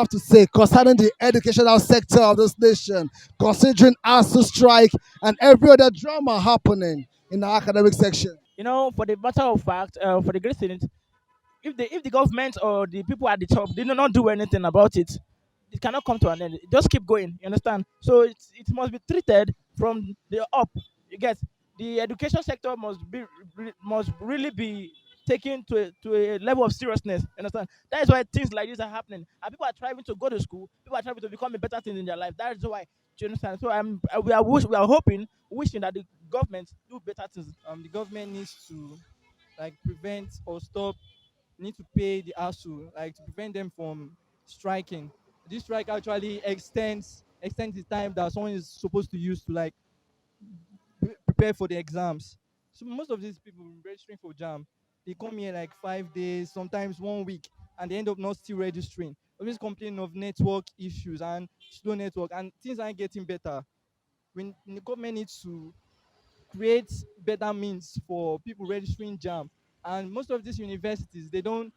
have to say concerning the educational sector of this nation, considering ASSU strike and every other drama happening in the academic section? For the matter of fact, for the great thing, if the government or the people at the top they do not do anything about it, it cannot come to an end. It just keep going. You understand? So it must be treated from the up. You get the education sector must really be taken to a level of seriousness. You understand? That is why things like this are happening, and people are trying to go to school. People are trying to become a better thing in their life. That is why. Do you understand? So we are hoping, wishing that the government do better things. The government needs to like prevent or stop, need to pay the ASU like to prevent them from striking. This strike actually extends the time that someone is supposed to use to like prepare for the exams. So most of these people registering for jam, they come here like 5 days, sometimes 1 week, and they end up not still registering. Always complaining of network issues and slow network, and things aren't getting better. When the government needs to create better means for people registering jam, and most of these universities they don't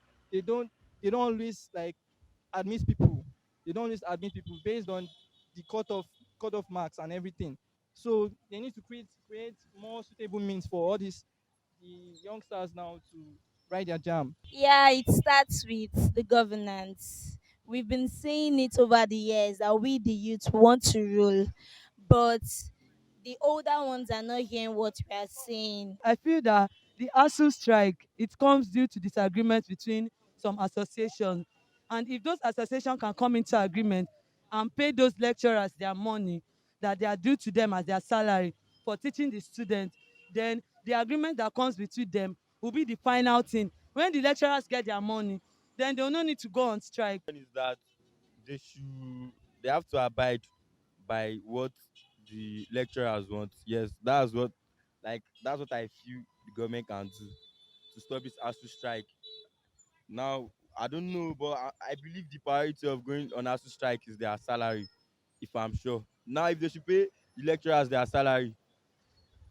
always like admit people. They don't always admit people based on the cut off marks and everything. So they need to create more suitable means for all these the youngsters now to write their jam. Yeah, it starts with the governance. We've been saying it over the years that we, the youth, want to rule, but the older ones are not hearing what we are saying. I feel that the ASU strike, it comes due to disagreement between some associations. And if those associations can come into agreement and pay those lecturers their money that they are due to them as their salary for teaching the students, then the agreement that comes between them will be the final thing. When the lecturers get their money, then they will not need to go on strike. Is that they have to abide by what the lecturers want. Yes, that's what I feel the government can do to stop this ASU strike. Now I don't know, but I believe the priority of going on ASU strike is their salary. If I'm sure. Now if they should pay the lecturers their salary,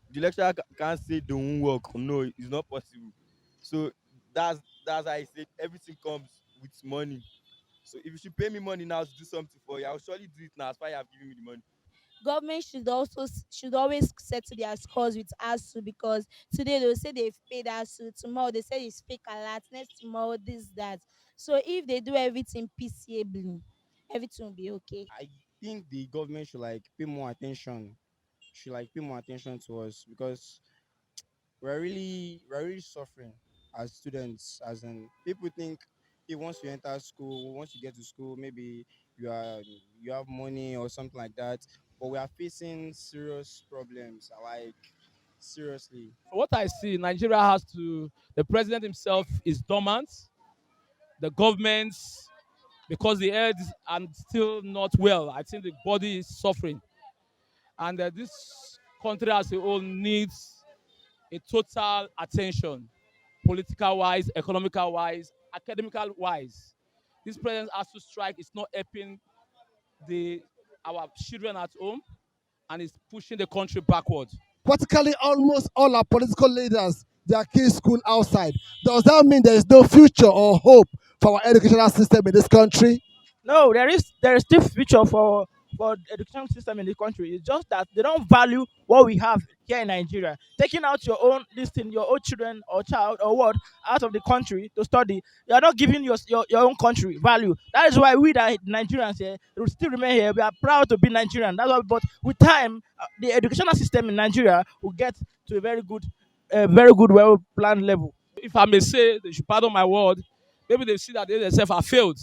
the lecturer can't say they won't work. No, it's not possible. So that's how I said everything comes with money. So if you should pay me money now to do something for you, I'll surely do it now as far as you have given me the money. Government should always settle their scores with ASU, because today they'll say they've paid ASU, tomorrow they say it's fake alert, next tomorrow this that. So if they do everything peaceably, everything will be okay. I think the government should like pay more attention. Should like pay more attention to us because we're really suffering as students. As in, people think if once you enter school, once you get to school, maybe you are you have money or something like that. But we are facing serious problems. Like seriously, What I see, Nigeria has to, the president himself is dormant. The government, because the heads are still not well, I think the body is suffering. And this country as a whole needs a total attention, political wise, economical wise, academical wise. This president has to strike. It's not helping the our children at home, and it's pushing the country backward. Practically almost all our political leaders, they are kids school outside. Does that mean there is no future or hope for our educational system in this country? No, there is still future for the education system in the country. It's just that they don't value what we have here in Nigeria. Taking out your own listing, your own children or child or what out of the country to study, you are not giving your own country value. That is why we that Nigerians here will still remain here. We are proud to be Nigerian. That's why. But with time, the educational system in Nigeria will get to a very good, well planned level. If I may say, they should pardon my word, maybe they see that they themselves have failed.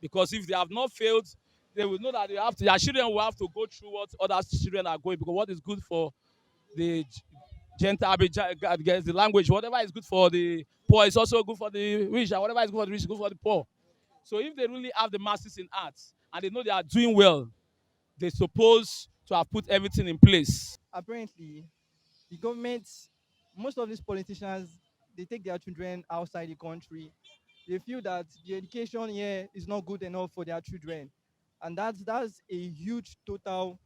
Because if they have not failed, they will know that their children will have to go through what other children are going. Because what is good for the gentile, the language, whatever is good for the poor is also good for the rich, and whatever is good for the rich is good for the poor. So if they really have the masses in arts and they know they are doing well, they're supposed to have put everything in place. Apparently, the government, most of these politicians, they take their children outside the country. They feel that the education here is not good enough for their children, and that's a huge total,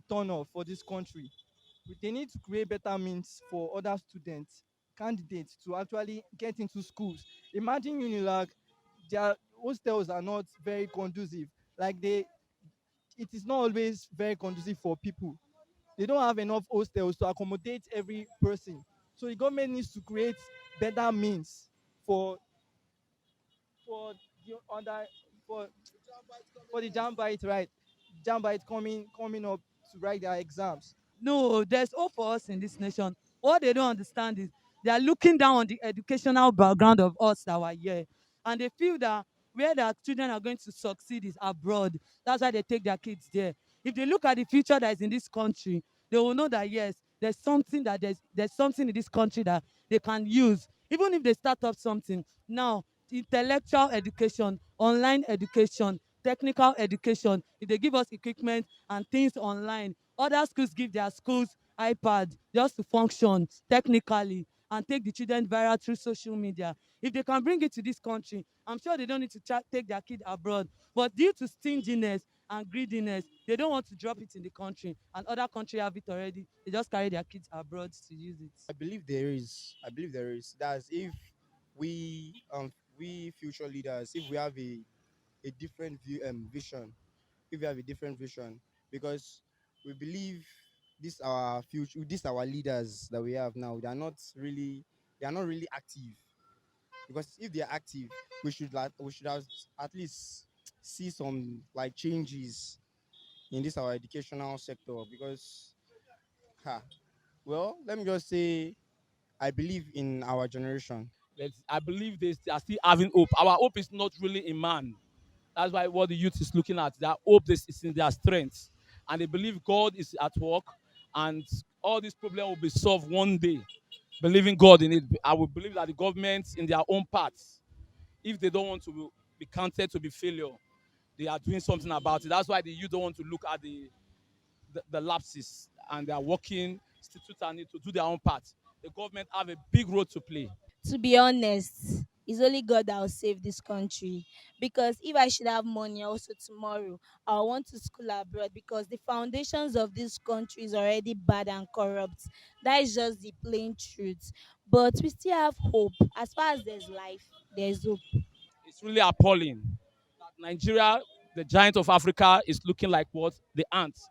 turn off for this country. They need to create better means for other students, candidates to actually get into schools. Imagine Unilag, they are hostels are not very conducive. Like it is not always very conducive for people. They don't have enough hostels to accommodate every person. So the government needs to create better means for for the under for for the Jambite, right? Jambite coming up to write their exams. No, there's hope for us in this nation. What they don't understand is they are looking down on the educational background of us that were here. And they feel that where their children are going to succeed is abroad. That's why they take their kids there. If they look at the future that is in this country, they will know that yes, there's something in this country that they can use. Even if they start up something. Now, intellectual education, online education, technical education, if they give us equipment and things online, other schools give their schools iPad just to function technically and take the children viral through social media. If they can bring it to this country, I'm sure they don't need to take their kid abroad. But due to stinginess and greediness, they don't want to drop it in the country, and other countries have it already. They just carry their kids abroad to use it. I believe there is. I believe there is. That's if we future leaders, if we have a different vision, if we have a different vision, because we believe this our future, this our leaders that we have now, they are not really active. Because if they are active, we should have at least see some like changes in this our educational sector. Because ha, well, let me just say I believe in our generation. I believe they are still having hope. Our hope is not really in man. That's why what the youth is looking at. Their hope is in their strength, and they believe God is at work, and all this problem will be solved one day. Believing God in it, I will believe that the government, in their own parts, if they don't want to be counted to be failure, they are doing something about it. That's why the youth don't want to look at the lapses, and they are working institute and need to do their own part. The government have a big role to play. To be honest, it's only God that will save this country. Because if I should have money also tomorrow, I want to school abroad because the foundations of this country is already bad and corrupt. That is just the plain truth. But we still have hope. As far as there's life, there's hope. It's really appalling that Nigeria, the giant of Africa, is looking like what? The ants.